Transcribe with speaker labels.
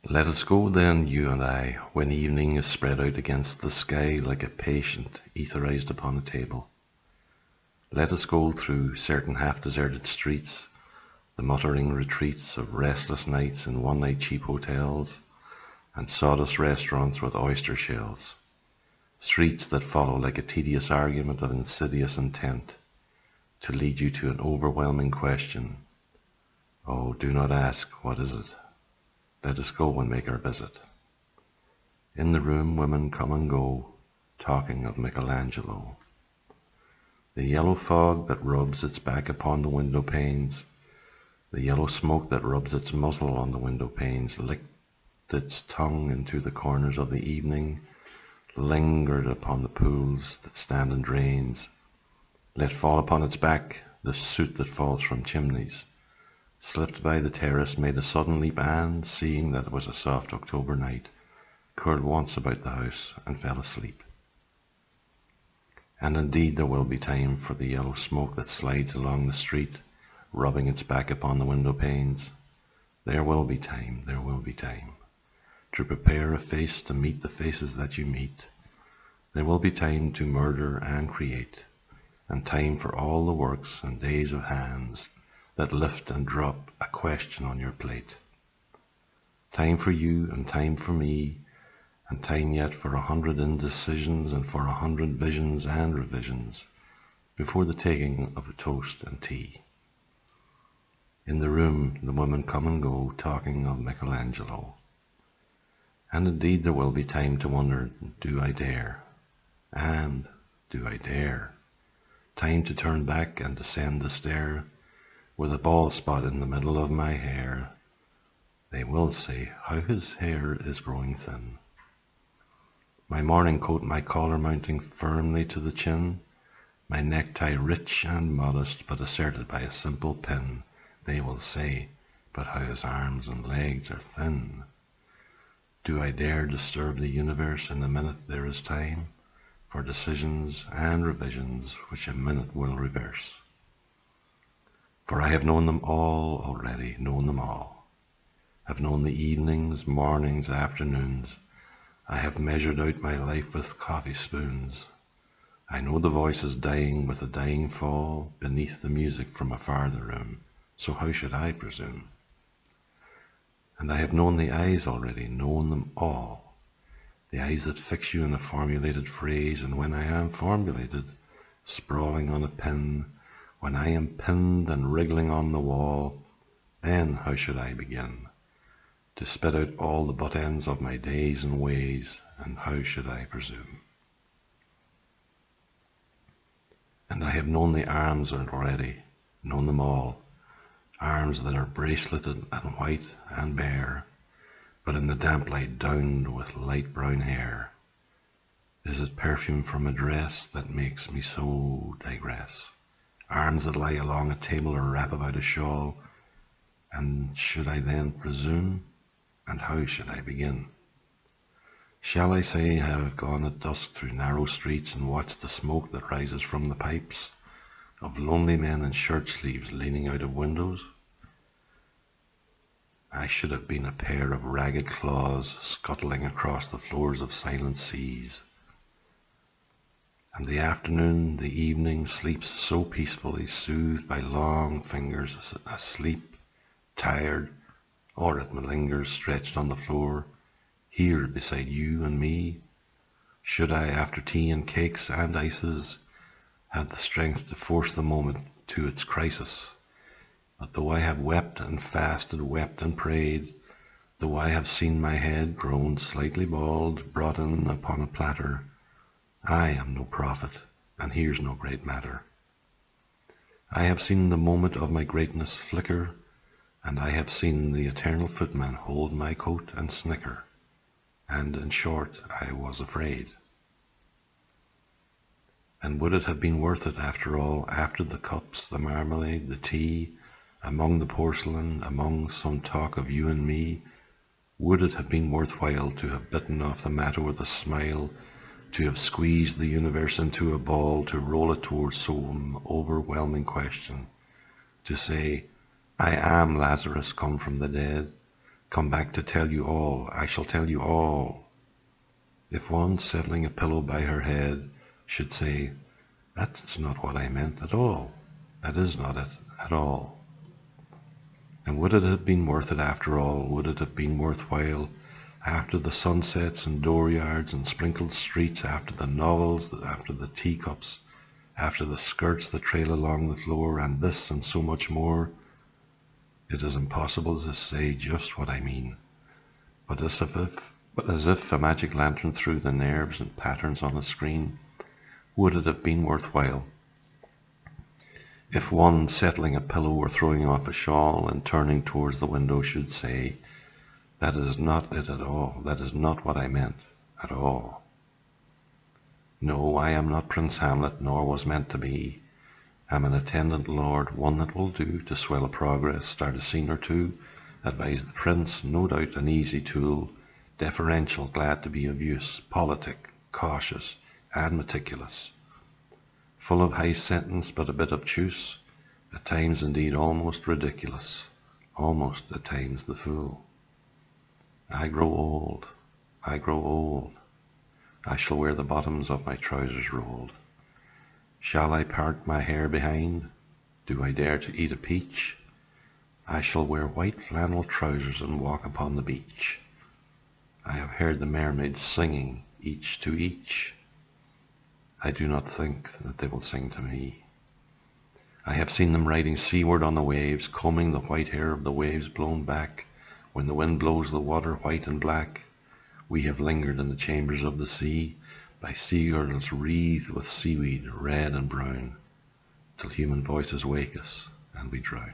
Speaker 1: Let us go then, you and I, when evening is spread out against the sky like a patient etherized upon a table. Let us go through certain half-deserted streets, the muttering retreats of restless nights in one-night cheap hotels, and sawdust restaurants with oyster shells. Streets that follow like a tedious argument of insidious intent, to lead you to an overwhelming question. Oh, do not ask, what is it? Let us go and make our visit. In the room women come and go, talking of Michelangelo. The yellow fog that rubs its back upon the window panes, the yellow smoke that rubs its muzzle on the window panes, licked its tongue into the corners of the evening, lingered upon the pools that stand in drains, let fall upon its back the soot that falls from chimneys, slipped by the terrace, made a sudden leap, and, seeing that it was a soft October night, curled once about the house and fell asleep. And indeed there will be time for the yellow smoke that slides along the street, rubbing its back upon the window panes. There will be time, to prepare a face to meet the faces that you meet. There will be time to murder and create, and time for all the works and days of hands that lift and drop a question on your plate. Time for you and time for me, and time yet for 100 indecisions and for 100 visions and revisions before the taking of a toast and tea. In the room the women come and go, talking of Michelangelo. And indeed there will be time to wonder, do I dare? And do I dare? Time to turn back and descend the stair, with a bald spot in the middle of my hair. They will say, how his hair is growing thin. My morning coat, my collar mounting firmly to the chin, my necktie rich and modest, but asserted by a simple pin. They will say, but how his arms and legs are thin. Do I dare disturb the universe in a minute there is time, for decisions and revisions which a minute will reverse? For I have known them all already, known them all. Have known the evenings, mornings, afternoons. I have measured out my life with coffee spoons. I know the voices dying with a dying fall beneath the music from a farther room, so how should I presume? And I have known the eyes already, known them all. The eyes that fix you in a formulated phrase, and when I am formulated, sprawling on a pin, when I am pinned and wriggling on the wall, then how should I begin to spit out all the butt ends of my days and ways, and how should I presume? And I have known the arms already, known them all, arms that are braceleted and white and bare, but in the damp light downed with light brown hair. Is it perfume from a dress that makes me so digress? Arms that lie along a table or wrap about a shawl, and should I then presume, and how should I begin? Shall I say I have gone at dusk through narrow streets and watched the smoke that rises from the pipes of lonely men in shirt sleeves leaning out of windows? I should have been a pair of ragged claws scuttling across the floors of silent seas. And the afternoon, the evening, sleeps so peacefully, soothed by long fingers, asleep, tired, or it malingers stretched on the floor, here beside you and me. Should I, after tea and cakes and ices, have the strength to force the moment to its crisis? But though I have wept and fasted, wept and prayed, though I have seen my head, grown slightly bald, brought in upon a platter, I am no prophet, and here's no great matter. I have seen the moment of my greatness flicker, and I have seen the eternal footman hold my coat and snicker, and in short I was afraid. And would it have been worth it after all, after the cups, the marmalade, the tea, among the porcelain, among some talk of you and me, would it have been worthwhile to have bitten off the matter with a smile, to have squeezed the universe into a ball, to roll it towards some overwhelming question, to say, I am Lazarus come from the dead, Come back to tell you all, I shall tell you all. If one settling a pillow by her head should say, that's not what I meant at all, that is not it at all. And would it have been worth it after all? Would it have been worthwhile after the sunsets and dooryards and sprinkled streets, after the novels, after the teacups, after the skirts that trail along the floor, and this and so much more? It is impossible to say just what I mean, but as if a magic lantern threw the nerves and patterns on a screen, would it have been worthwhile? If one settling a pillow or throwing off a shawl and turning towards the window should say, that is not it at all, that is not what I meant at all. No, I am not Prince Hamlet, nor was meant to be. I'm an attendant lord, one that will do to swell a progress, start a scene or two, advise the prince, no doubt an easy tool, deferential, glad to be of use, politic, cautious, and meticulous, full of high sentence but a bit obtuse, at times indeed almost ridiculous, almost at times the fool. I grow old, I grow old, I shall wear the bottoms of my trousers rolled. Shall I part my hair behind? Do I dare to eat a peach? I shall wear white flannel trousers and walk upon the beach. I have heard the mermaids singing, each to each. I do not think that they will sing to me. I have seen them riding seaward on the waves, combing the white hair of the waves blown back, when the wind blows the water white and black. We have lingered in the chambers of the sea, by sea-girls wreathed with seaweed red and brown, till human voices wake us and we drown.